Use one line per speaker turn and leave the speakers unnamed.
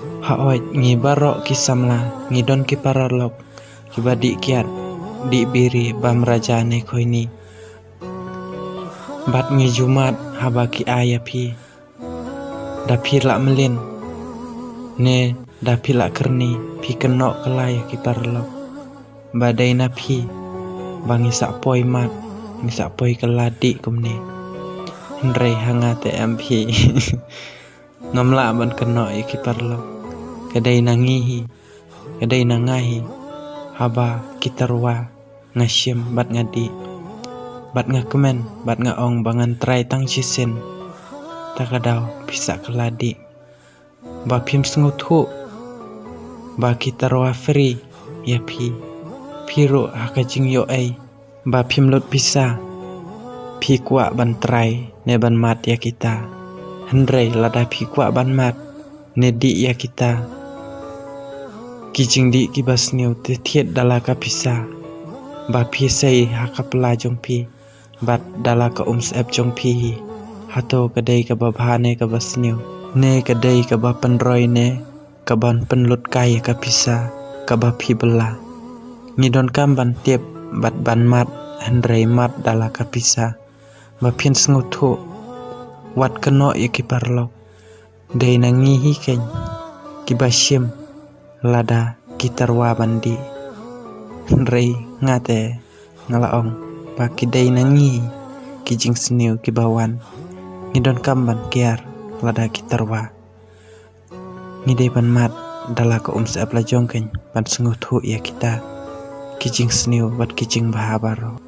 Haoit ngi barok kisamla ngidon ki paralok kibadi kiat di biri bam rajane koini bat ngi jumat habaki ayapi dapi lak melin ne dapi lak kerni pi kenok kelaya ki paralok badai napi bangi sak poi mat ngi sak poi keladi kumne Ndrei hangate ampi ngamla ban kenok ki paralok kadai nangihi kadai nangahi haba kitarwa ngasyem bat ngadi bat ngakemen bat ngaong bangan trai tang cisen takadau bisa keladi ba pim senguthu ba kitarwa free ya piro hakajing yo ai ba pim lot bisa pi kwa ban trai ne ban mat ya kita Ndrei lada pi kwa ban mat ne di ya kita kijing di kibas niu te thiet dala ka pisa ba pi sei hakapla jong pi bat dala ka sep jong pi hato kadai ka babhane ka basniu ne kadai ka ba penroi ne ka ban penlut kai ka pisa ka ba pi bela ngidon kam ban tiep bat ban mat Ndrei mat dala ka pisa ba pin senguthu wat keno ya ki parlok dei nangihi ken kibasyem lada kitarwa bandi Ndrei ngate ngalaong baki dei nangi kijing seniu kibawan ngidon kamban kiar lada kitarwa ngidei ban mat dala ka seapla jongken ban senguthu ya kita kijing seniu bat kijing bahabaro